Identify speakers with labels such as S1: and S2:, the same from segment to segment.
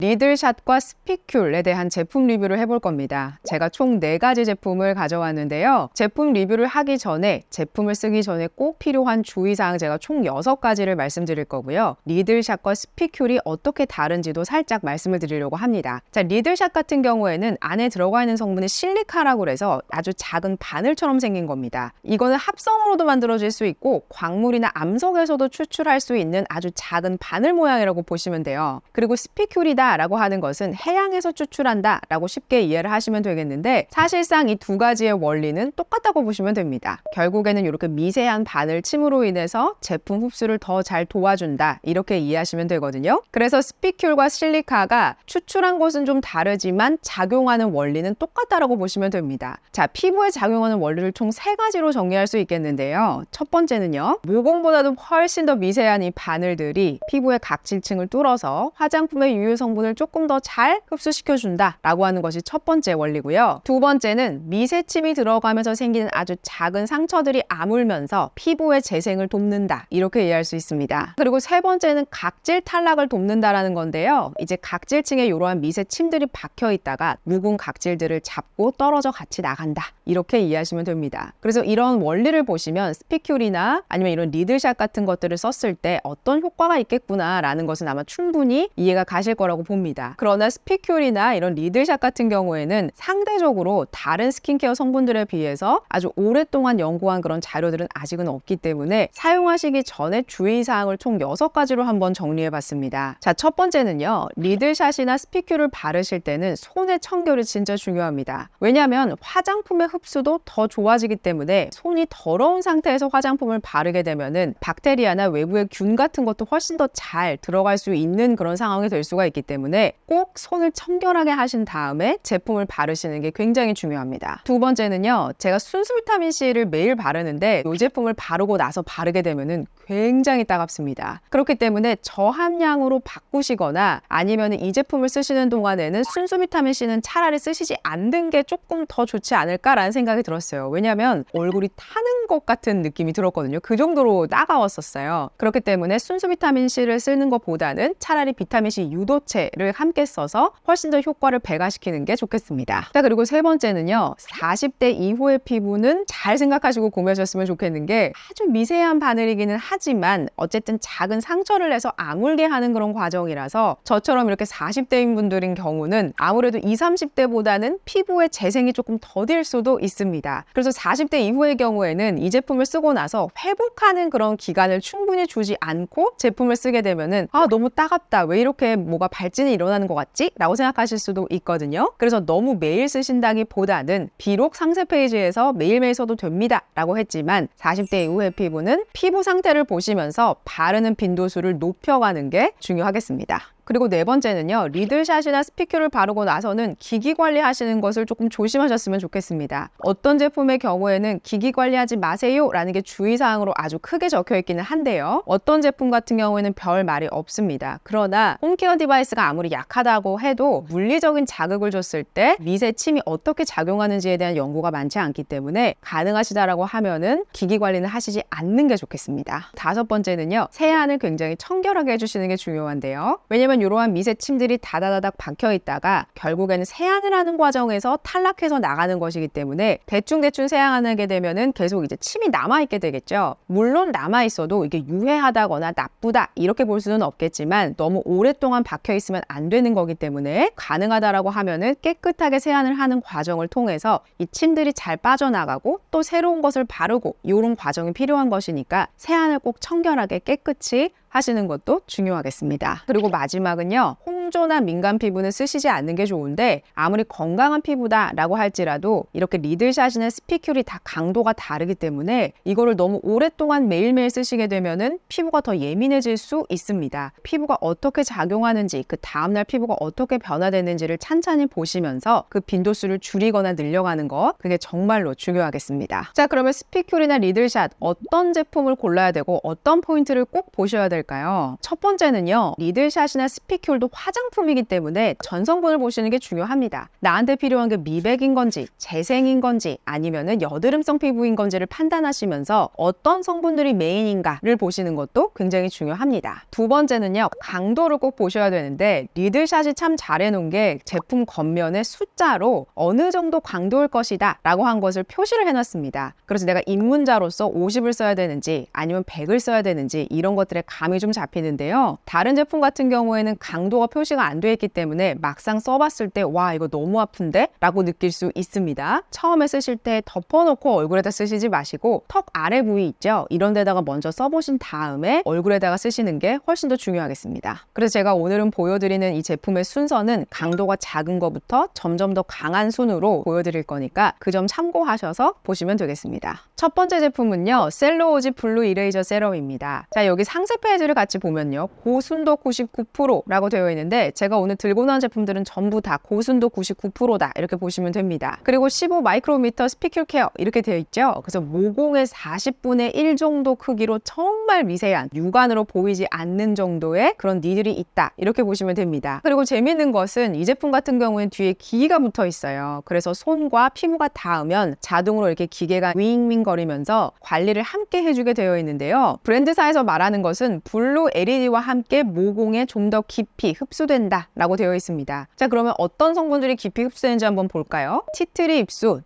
S1: 리들샷과 스피큘에 대한 제품 리뷰를 해볼 겁니다. 제가 총 4가지 제품을 가져왔는데요. 제품 리뷰를 하기 전에 제품을 쓰기 전에 꼭 필요한 주의사항 제가 총 6가지를 말씀드릴 거고요. 리들샷과 스피큘이 어떻게 다른지도 살짝 말씀을 드리려고 합니다. 자, 리들샷 같은 경우에는 안에 들어가 있는 성분이 실리카라고 해서 아주 작은 바늘처럼 생긴 겁니다. 이거는 합성으로도 만들어질 수 있고 광물이나 암석에서도 추출할 수 있는 아주 작은 바늘 모양이라고 보시면 돼요. 그리고 스피큘이다 라고 하는 것은 해양에서 추출한다 라고 쉽게 이해를 하시면 되겠는데, 사실상 이 두 가지의 원리는 똑같다고 보시면 됩니다. 결국에는 이렇게 미세한 바늘침으로 인해서 제품 흡수를 더 잘 도와준다, 이렇게 이해하시면 되거든요. 그래서 스피큘과 실리카가 추출한 곳은 좀 다르지만 작용하는 원리는 똑같다라고 보시면 됩니다. 자, 피부에 작용하는 원리를 총 3가지로 정리할 수 있겠는데요. 첫 번째는요, 모공보다도 훨씬 더 미세한 이 바늘들이 피부의 각질층을 뚫어서 화장품의 유효 성분을 조금 더 잘 흡수시켜준다 라고 하는 것이 첫 번째 원리고요. 두 번째는 미세침이 들어가면서 생기는 아주 작은 상처들이 아물면서 피부의 재생을 돕는다, 이렇게 이해할 수 있습니다. 그리고 세 번째는 각질 탈락을 돕는다라는 건데요. 이제 각질층에 이러한 미세침들이 박혀 있다가 묵은 각질들을 잡고 떨어져 같이 나간다, 이렇게 이해하시면 됩니다. 그래서 이런 원리를 보시면 스피큘이나 아니면 이런 리들샷 같은 것들을 썼을 때 어떤 효과가 있겠구나 라는 것은 아마 충분히 이해가 가실 거라고 봅니다. 그러나 스피큘이나 이런 리들샷 같은 경우에는 상대적으로 다른 스킨케어 성분들에 비해서 아주 오랫동안 연구한 그런 자료들은 아직은 없기 때문에 사용하시기 전에 주의사항을 총 6가지로 한번 정리해봤습니다. 자, 첫 번째는요, 리들샷이나 스피큘을 바르실 때는 손의 청결이 진짜 중요합니다. 왜냐하면 화장품의 흡수도 더 좋아지기 때문에 손이 더러운 상태에서 화장품을 바르게 되면은 박테리아나 외부의 균 같은 것도 훨씬 더 잘 들어갈 수 있는 그런 상황이 될 수가 있기 때문에 꼭 손을 청결하게 하신 다음에 제품을 바르시는 게 굉장히 중요합니다. 두 번째는요, 제가 순수 비타민 C를 매일 바르는데 이 제품을 바르고 나서 바르게 되면은 굉장히 따갑습니다. 그렇기 때문에 저함량으로 바꾸시거나 아니면 이 제품을 쓰시는 동안에는 순수 비타민 C는 차라리 쓰시지 않는 게 조금 더 좋지 않을까라는 생각이 들었어요. 왜냐하면 얼굴이 타는 것 같은 느낌이 들었거든요. 그 정도로 따가웠었어요. 그렇기 때문에 순수 비타민 C를 쓰는 것보다는 차라리 비타민 C 유도체를 함께 써서 훨씬 더 효과를 배가시키는 게 좋겠습니다. 자, 그리고 세 번째는요, 40대 이후의 피부는 잘 생각하시고 구매하셨으면 좋겠는 게, 아주 미세한 바늘이기는 하지만 어쨌든 작은 상처를 내서 아물게 하는 그런 과정이라서 저처럼 이렇게 40대인 분들인 경우는 아무래도 20, 30대보다는 피부의 재생이 조금 더딜 수도 있습니다. 그래서 40대 이후의 경우에는 이 제품을 쓰고 나서 회복하는 그런 기간을 충분히 주지 않고 제품을 쓰게 되면은 너무 따갑다, 왜 이렇게 뭐가 발진이 일어나는 것 같지? 라고 생각하실 수도 있거든요. 그래서 너무 매일 쓰신다기보다는 비록 상세 페이지에서 매일매일 써도 됩니다 라고 했지만 40대 이후의 피부는 피부 상태를 보시면서 바르는 빈도수를 높여가는 게 중요하겠습니다. 그리고 네 번째는요, 리들샷이나 스피큘을 바르고 나서는 기기 관리하시는 것을 조금 조심하셨으면 좋겠습니다. 어떤 제품의 경우에는 기기 관리하지 마세요 라는 게 주의사항으로 아주 크게 적혀 있기는 한데요, 어떤 제품 같은 경우에는 별 말이 없습니다. 그러나 홈케어 디바이스가 아무리 약하다고 해도 물리적인 자극을 줬을 때 미세침이 어떻게 작용하는지에 대한 연구가 많지 않기 때문에 가능하시다라고 하면은 기기 관리는 하시지 않는 게 좋겠습니다. 다섯 번째는요, 세안을 굉장히 청결하게 해주시는 게 중요한데요. 왜냐면 이러한 미세침들이 다다다닥 박혀 있다가 결국에는 세안을 하는 과정에서 탈락해서 나가는 것이기 때문에 대충대충 세안하게 되면은 계속 이제 침이 남아있게 되겠죠. 물론 남아있어도 이게 유해하다거나 나쁘다 이렇게 볼 수는 없겠지만 너무 오랫동안 박혀 있으면 안 되는 거기 때문에 가능하다라고 하면은 깨끗하게 세안을 하는 과정을 통해서 이 침들이 잘 빠져나가고 또 새로운 것을 바르고 이런 과정이 필요한 것이니까 세안을 꼭 청결하게 깨끗이 하시는 것도 중요하겠습니다. 그리고 마지막은요, 홍조나 민감 피부는 쓰시지 않는 게 좋은데 아무리 건강한 피부다 라고 할지라도 이렇게 리들샷이나 스피큘이 다 강도가 다르기 때문에 이거를 너무 오랫동안 매일매일 쓰시게 되면은 피부가 더 예민해질 수 있습니다. 피부가 어떻게 작용하는지, 그 다음날 피부가 어떻게 변화되는지를 찬찬히 보시면서 그 빈도수를 줄이거나 늘려가는 거, 그게 정말로 중요하겠습니다. 자, 그러면 스피큘이나 리들샷 어떤 제품을 골라야 되고 어떤 포인트를 꼭 보셔야 될까요? 될까요? 첫 번째는요, 리들샷이나 스피큘도 화장품이기 때문에 전성분을 보시는 게 중요합니다. 나한테 필요한 게 미백인 건지, 재생인 건지, 아니면은 여드름성 피부인 건지를 판단하시면서 어떤 성분들이 메인인가를 보시는 것도 굉장히 중요합니다. 두 번째는요, 강도를 꼭 보셔야 되는데, 리들샷이 참 잘해놓은 게 제품 겉면에 숫자로 어느 정도 강도일 것이다 라고 한 것을 표시를 해놨습니다. 그래서 내가 입문자로서 50을 써야 되는지 아니면 100을 써야 되는지 이런 것들의 감이 좀 잡히는데요. 다른 제품 같은 경우에는 강도가 표시가 안 돼 있기 때문에 막상 써봤을 때 와, 이거 너무 아픈데? 라고 느낄 수 있습니다. 처음에 쓰실 때 덮어놓고 얼굴에다 쓰시지 마시고 턱 아래 부위 있죠? 이런 데다가 먼저 써보신 다음에 얼굴에다가 쓰시는 게 훨씬 더 중요하겠습니다. 그래서 제가 오늘은 보여드리는 이 제품의 순서는 강도가 작은 것부터 점점 더 강한 순으로 보여드릴 거니까 그 점 참고하셔서 보시면 되겠습니다. 첫 번째 제품은요, 셀루로즈 블루 이레이저 세럼입니다. 자, 여기 상세 페이지를 같이 보면요, 고순도 99%라고 되어 있는데 제가 오늘 들고 나온 제품들은 전부 다 고순도 99%다 이렇게 보시면 됩니다. 그리고 15 마이크로미터 스피큘 케어 이렇게 되어 있죠. 그래서 모공의 40분의 1 정도 크기로 정말 미세한 육안으로 보이지 않는 정도의 그런 니들이 있다 이렇게 보시면 됩니다. 그리고 재밌는 것은 이 제품 같은 경우는 뒤에 기기가 붙어 있어요. 그래서 손과 피부가 닿으면 자동으로 이렇게 기계가 윙윙 거리면서 관리를 함께 해주게 되어 있는데요. 브랜드사에서 말하는 것은 블루 LED와 함께 모공에 좀 더 깊이 흡수된다 라고 되어 있습니다. 자, 그러면 어떤 성분들이 깊이 흡수되는지 한번 볼까요? 티트리 ip수,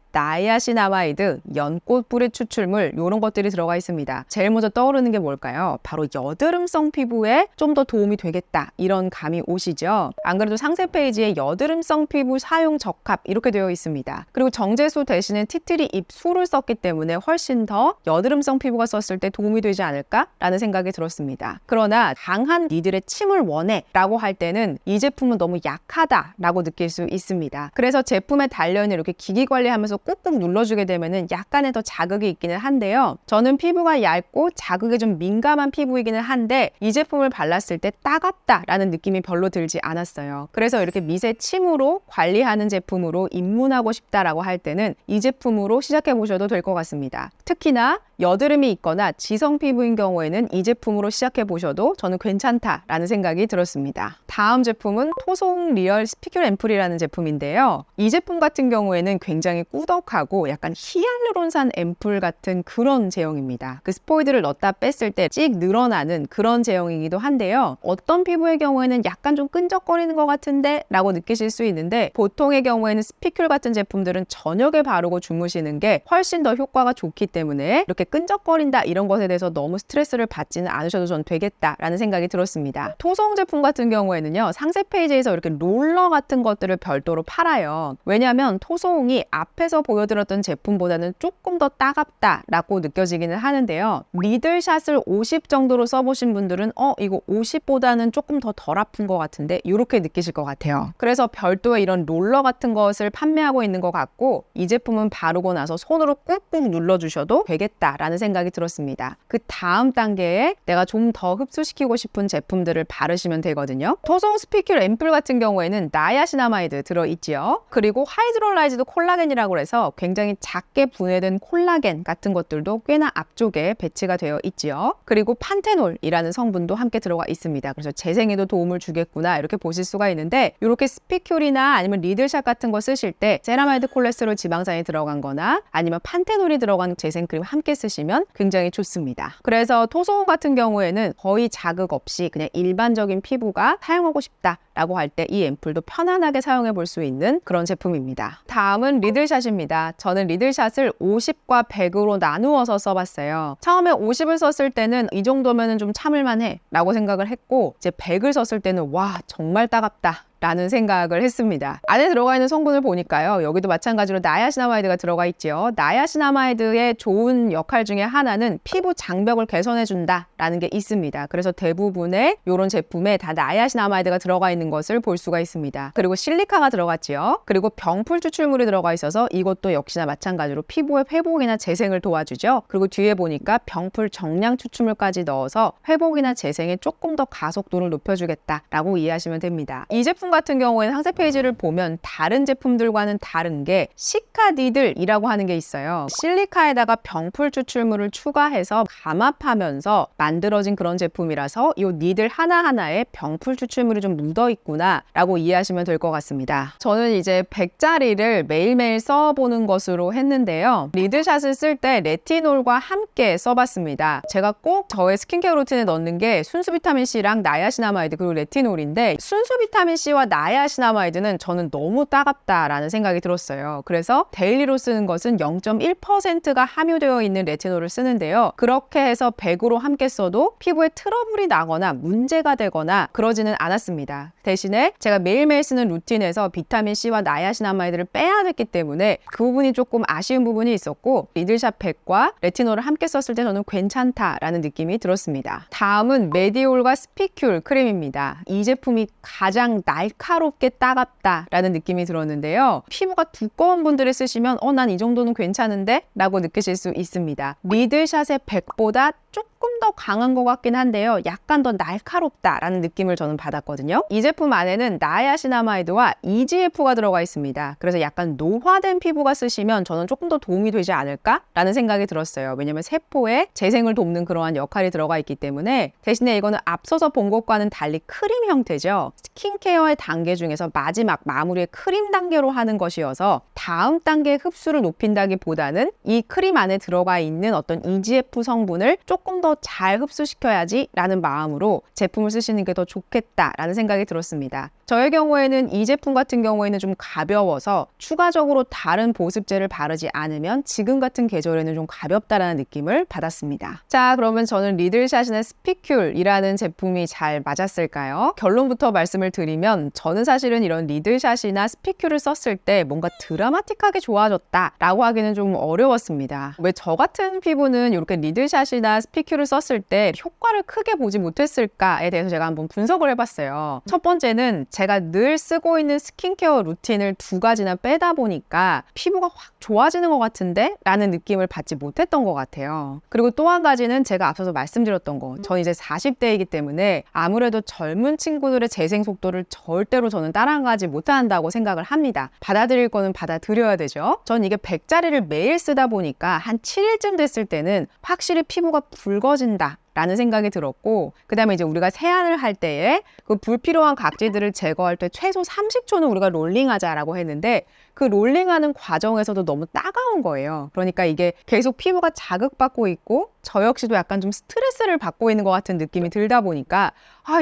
S1: 나이아신아마이드, 연꽃 뿌리 추출물 이런 것들이 들어가 있습니다. 제일 먼저 떠오르는 게 뭘까요? 바로 여드름성 피부에 좀 더 도움이 되겠다 이런 감이 오시죠. 안 그래도 상세 페이지에 여드름성 피부 사용 적합 이렇게 되어 있습니다. 그리고 정제수 대신에 티트리 ip수를 썼기 때문에 훨씬 더 여드름성 피부가 썼을 때 도움이 되지 않을까라는 생각이 들었습니다. 그러나 강한 니들의 침을 원해 라고 할 때는 이 제품은 너무 약하다 라고 느낄 수 있습니다. 그래서 제품에 달려있는 이렇게 기기 관리하면서 꾹꾹 눌러주게 되면은 약간의 더 자극이 있기는 한데요. 저는 피부가 얇고 자극에 좀 민감한 피부이기는 한데 이 제품을 발랐을 때 따갑다라는 느낌이 별로 들지 않았어요. 그래서 이렇게 미세 침으로 관리하는 제품으로 입문하고 싶다라고 할 때는 이 제품으로 시작해 보셔도 될 것 같습니다. 특히나 여드름이 있거나 지성 피부인 경우에는 이 제품으로 시작해 보셔도 저는 괜찮다라는 생각이 들었습니다. 다음 제품은 토송 리얼 스피큘 앰플이라는 제품인데요. 이 제품 같은 경우에는 굉장히 꾸덕하고 약간 히알루론산 앰플 같은 그런 제형입니다. 그 스포이드를 넣었다 뺐을 때 찍 늘어나는 그런 제형이기도 한데요. 어떤 피부의 경우에는 약간 좀 끈적거리는 것 같은데 라고 느끼실 수 있는데 보통의 경우에는 스피큘 같은 제품들은 저녁에 바르고 주무시는 게 훨씬 더 효과가 좋기 때문에 이렇게 끈적거린다 이런 것에 대해서 너무 스트레스를 받지는 않으셔도 전 되겠다라는 생각이 들었습니다. 토송 제품 같은 경우에는요, 상세 페이지에서 이렇게 롤러 같은 것들을 별도로 팔아요. 왜냐하면 토송이 앞에서 보여드렸던 제품보다는 조금 더 따갑다라고 느껴지기는 하는데요. 리들샷을 50 정도로 써보신 분들은 이거 50보다는 조금 더 덜 아픈 것 같은데 이렇게 느끼실 것 같아요. 그래서 별도의 이런 롤러 같은 것을 판매하고 있는 것 같고 이 제품은 바르고 나서 손으로 꾹꾹 눌러주셔도 되겠다라는 생각이 들었습니다. 그 다음 단계에 내가 좀 더 흡수시키고 싶은 제품들을 바르시면 되거든요. 토송 스피큘 앰플 같은 경우에는 나이아신아마이드 들어있지요. 그리고 하이드롤라이즈드 콜라겐이라고 해서 굉장히 작게 분해된 콜라겐 같은 것들도 꽤나 앞쪽에 배치가 되어 있지요. 그리고 판테놀이라는 성분도 함께 들어가 있습니다. 그래서 재생에도 도움을 주겠구나 이렇게 보실 수가 있는데 이렇게 스피큘이나 아니면 리들샷 같은 거 쓰실 때 세라마이드 콜레스테롤 지방산이 들어간 거나 아니면 판테놀이 들어간 재생크림 함께 쓰시면 굉장히 좋습니다. 그래서 토송 같은 경우에는 거의 자극 없이 그냥 일반적인 피부가 사용하고 싶다라고 할 때 이 앰플도 편안하게 사용해 볼 수 있는 그런 제품입니다. 다음은 리들샷입니다. 저는 리들샷을 50과 100으로 나누어서 써봤어요. 처음에 50을 썼을 때는 이 정도면 좀 참을만해 라고 생각을 했고 이제 100을 썼을 때는 와, 정말 따갑다 라는 생각을 했습니다. 안에 들어가 있는 성분을 보니까요. 여기도 마찬가지로 나이아신아마이드가 들어가 있죠. 나이아신아마이드의 좋은 역할 중에 하나는 피부 장벽을 개선해준다 라는 게 있습니다. 그래서 대부분의 이런 제품에 다 나이아신아마이드가 들어가 있는 것을 볼 수가 있습니다. 그리고 실리카가 들어갔지요. 그리고 병풀 추출물이 들어가 있어서 이것도 역시나 마찬가지로 피부의 회복이나 재생을 도와주죠. 그리고 뒤에 보니까 병풀 정량 추출물까지 넣어서 회복이나 재생에 조금 더 가속도를 높여주겠다라고 이해하시면 됩니다. 이 제품 같은 경우에는 상세 페이지를 보면 다른 제품들과는 다른 게 시카 니들이라고 하는 게 있어요. 실리카에다가 병풀 추출물을 추가해서 감압하면서 만들어진 그런 제품이라서 이 니들 하나하나에 병풀 추출물이 좀 묻어 있구나 라고 이해하시면 될 것 같습니다. 저는 이제 100짜리를 매일매일 써보는 것으로 했는데요. 리드샷을 쓸 때 레티놀과 함께 써봤습니다. 제가 꼭 저의 스킨케어 루틴에 넣는 게 순수 비타민C랑 나야시나마이드 그리고 레티놀인데, 순수 비타민C와 나야시나마이드는 저는 너무 따갑다라는 생각이 들었어요. 그래서 데일리로 쓰는 것은 0.1%가 함유되어 있는 레티놀을 쓰는데요. 그렇게 해서 100으로 함께 써도 피부에 트러블이 나거나 문제가 되거나 그러지는 않았습니다. 대신에 제가 매일매일 쓰는 루틴에서 비타민C와 나야시나마이드를 빼야 됐기 때문에 그 부분이 조금 아쉬운 부분이 있었고, 리들샷 100과 레티놀을 함께 썼을 때 저는 괜찮다라는 느낌이 들었습니다. 다음은 메디올과 스피큘 크림입니다. 이 제품이 가장 날카롭게 따갑다라는 느낌이 들었는데요. 피부가 두꺼운 분들이 쓰시면 난 이 정도는 괜찮은데? 라고 느끼실 수 있습니다. 리들샷의 100보다 조금 더 강한 것 같긴 한데요. 약간 더 날카롭다라는 느낌을 저는 받았거든요. 이 제품 안에는 나야시나마이드와 EGF가 들어가 있습니다. 그래서 약간 노화된 피부가 쓰시면 저는 조금 더 도움이 되지 않을까라는 생각이 들었어요. 왜냐면 세포의 재생을 돕는 그러한 역할이 들어가 있기 때문에. 대신에 이거는 앞서서 본 것과는 달리 크림 형태죠. 스킨케어의 단계 중에서 마지막 마무리의 크림 단계로 하는 것이어서 다음 단계의 흡수를 높인다기보다는 이 크림 안에 들어가 있는 어떤 EGF 성분을 조금 더 잘 흡수시켜야지 라는 마음으로 제품을 쓰시는 게 더 좋겠다라는 생각이 들었습니다. 저의 경우에는 이 제품 같은 경우에는 좀 가벼워서 추가적으로 다른 보습제를 바르지 않으면 지금 같은 계절에는 좀 가볍다라는 느낌을 받았습니다. 자, 그러면 저는 리들샷이나 스피큘이라는 제품이 잘 맞았을까요? 결론부터 말씀을 드리면 저는 사실은 이런 리들샷이나 스피큘을 썼을 때 뭔가 드라마틱하게 좋아졌다라고 하기는 좀 어려웠습니다. 왜 저 같은 피부는 이렇게 리들샷이나 스피큘을 썼을 때 효과를 크게 보지 못했을까에 대해서 제가 한번 분석을 해봤어요. 첫 번째는 제가 늘 쓰고 있는 스킨케어 루틴을 2가지나 빼다 보니까 피부가 확 좋아지는 것 같은데? 라는 느낌을 받지 못했던 것 같아요. 그리고 또 한 가지는 제가 앞서서 말씀드렸던 거, 전 이제 40대이기 때문에 아무래도 젊은 친구들의 재생 속도를 절대로 저는 따라가지 못한다고 생각을 합니다. 받아들일 거는 받아들여야 되죠. 전 이게 100짜리를 매일 쓰다 보니까 한 7일쯤 됐을 때는 확실히 피부가 붉어진다 라는 생각이 들었고, 그 다음에 이제 우리가 세안을 할 때에 그 불필요한 각질들을 제거할 때 최소 30초는 우리가 롤링하자라고 했는데, 그 롤링하는 과정에서도 너무 따가운 거예요. 그러니까 이게 계속 피부가 자극받고 있고 저 역시도 약간 좀 스트레스를 받고 있는 것 같은 느낌이 들다 보니까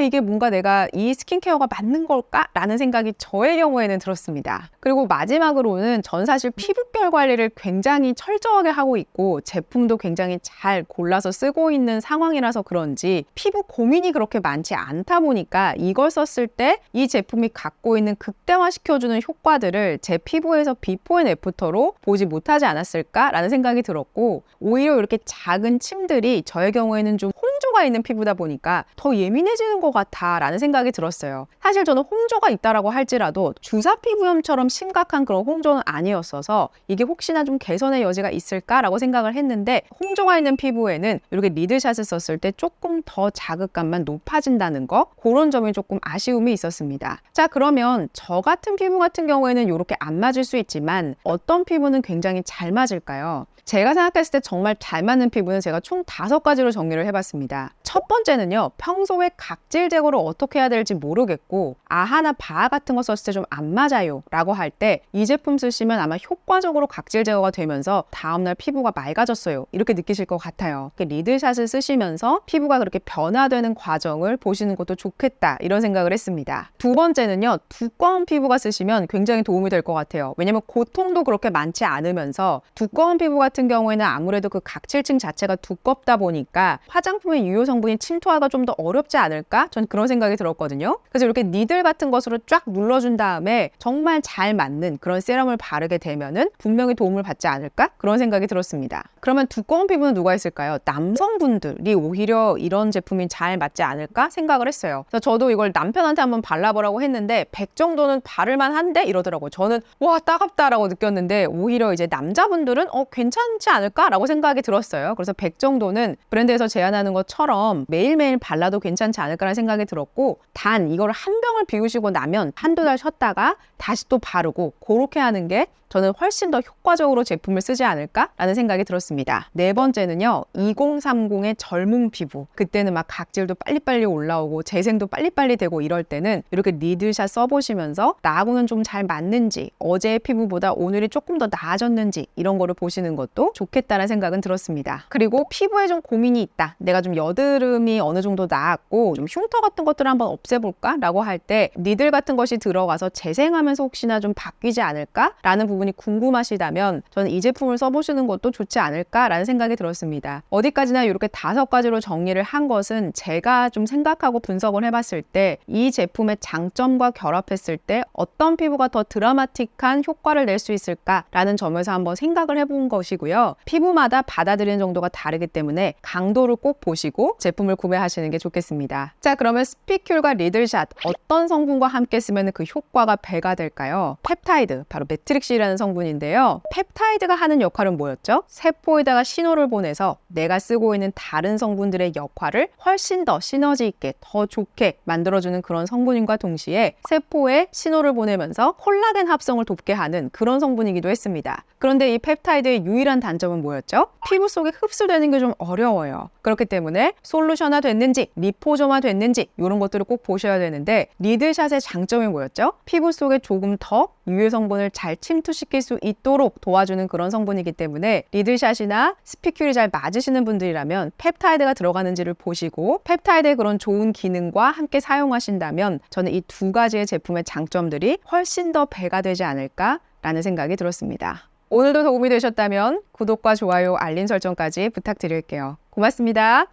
S1: 이게 뭔가 내가 이 스킨케어가 맞는 걸까? 라는 생각이 저의 경우에는 들었습니다. 그리고 마지막으로는 전 사실 피부결 관리를 굉장히 철저하게 하고 있고 제품도 굉장히 잘 골라서 쓰고 있는 상황이라서 그런지 피부 고민이 그렇게 많지 않다 보니까 이걸 썼을 때 이 제품이 갖고 있는 극대화시켜주는 효과들을 제 피부에서 비포 앤 애프터로 보지 못하지 않았을까라는 생각이 들었고, 오히려 이렇게 작은 침들이 저의 경우에는 좀 홍조가 있는 피부다 보니까 더 예민해지는 것 같아 라는 생각이 들었어요. 사실 저는 홍조가 있다라고 할지라도 주사 피부염처럼 심각한 그런 홍조는 아니었어서 이게 혹시나 좀 개선의 여지가 있을까라고 생각을 했는데, 홍조가 있는 피부에는 이렇게 리들샷을 썼을 때 조금 더 자극감만 높아진다는 거, 그런 점이 조금 아쉬움이 있었습니다. 자, 그러면 저 같은 피부 같은 경우에는 이렇게 안 맞을 수 있지만 어떤 피부는 굉장히 잘 맞을까요? 제가 생각했을 때 정말 잘 맞는 피부는 제가 총 5가지로 정리를 해봤습니다. 첫 번째는요, 평소에 각질 제거를 어떻게 해야 될지 모르겠고 아하나 바하 같은 거 썼을 때 좀 안 맞아요 라고 할 때 이 제품 쓰시면 아마 효과적으로 각질 제거가 되면서 다음날 피부가 맑아졌어요 이렇게 느끼실 것 같아요. 리들샷을 쓰시면서 피부가 그렇게 변화되는 과정을 보시는 것도 좋겠다 이런 생각을 했습니다. 두 번째는요, 두꺼운 피부가 쓰시면 굉장히 도움이 될 것 같아요. 왜냐면 고통도 그렇게 많지 않으면서 두꺼운 피부 같은 경우에는 아무래도 그 각질층 자체가 두껍다 보니까 화장품의 유효 성분이 침투하기가 좀 더 어렵지 않을까? 전 그런 생각이 들었거든요. 그래서 이렇게 니들 같은 것으로 쫙 눌러준 다음에 정말 잘 맞는 그런 세럼을 바르게 되면은 분명히 도움을 받지 않을까? 그런 생각이 들었습니다. 그러면 두꺼운 피부는 누가 있을까요? 남성분들이 오히려 이런 제품이 잘 맞지 않을까 생각을 했어요. 그래서 저도 이걸 남편한테 한번 발라보라고 했는데 100 정도는 바를만 한데 이러더라고요. 저는 와 따갑다라고 느꼈는데 오히려 이제 남자분들은 괜찮지 않을까? 라고 생각이 들었어요. 그래서 100 정도는 브랜드에서 제안하는 것 것처럼 매일매일 발라도 괜찮지 않을까라는 생각이 들었고, 단 이거를 한 병을 비우시고 나면 한두 달 쉬었다가 다시 또 바르고 그렇게 하는 게 저는 훨씬 더 효과적으로 제품을 쓰지 않을까라는 생각이 들었습니다. 네 번째는요, 2030의 젊은 피부. 그때는 막 각질도 빨리빨리 올라오고 재생도 빨리빨리 되고 이럴 때는 이렇게 리들샷 써보시면서 나하고는 좀 잘 맞는지, 어제의 피부보다 오늘이 조금 더 나아졌는지 이런 거를 보시는 것도 좋겠다는 생각은 들었습니다. 그리고 피부에 좀 고민이 있다, 내가 좀 여드름이 어느 정도 나았고 좀 흉터 같은 것들을 한번 없애볼까? 라고 할 때 니들 같은 것이 들어가서 재생하면서 혹시나 좀 바뀌지 않을까? 라는 부분이 궁금하시다면 저는 이 제품을 써보시는 것도 좋지 않을까라는 생각이 들었습니다. 어디까지나 이렇게 5가지로 정리를 한 것은 제가 좀 생각하고 분석을 해봤을 때 이 제품의 장점과 결합했을 때 어떤 피부가 더 드라마틱한 효과를 낼 수 있을까라는 점에서 한번 생각을 해본 것이고요. 피부마다 받아들이는 정도가 다르기 때문에 강도를 꼭 보시고 제품을 구매하시는 게 좋겠습니다. 자, 그러면 스피큘과 리들샷 어떤 성분과 함께 쓰면 그 효과가 배가 될까요? 펩타이드, 바로 매트릭스라는 성분인데요. 펩타이드가 하는 역할은 뭐였죠? 세포에다가 신호를 보내서 내가 쓰고 있는 다른 성분들의 역할을 훨씬 더 시너지 있게 더 좋게 만들어주는 그런 성분인과 동시에 세포에 신호를 보내면서 콜라겐 합성을 돕게 하는 그런 성분이기도 했습니다. 그런데 이 펩타이드의 유일한 단점은 뭐였죠? 피부 속에 흡수되는 게 좀 어려워요. 그렇기 때문에 솔루션화 됐는지 리포점화 됐는지 이런 것들을 꼭 보셔야 되는데, 리들샷의 장점이 뭐였죠? 피부 속에 조금 더 유해 성분을 잘 침투시킬 수 있도록 도와주는 그런 성분이기 때문에 리들샷이나 스피큘이 잘 맞으시는 분들이라면 펩타이드가 들어가는지를 보시고 펩타이드의 그런 좋은 기능과 함께 사용하신다면 저는 이 2가지의 제품의 장점들이 훨씬 더 배가 되지 않을까라는 생각이 들었습니다. 오늘도 도움이 되셨다면 구독과 좋아요, 알림 설정까지 부탁드릴게요. 고맙습니다.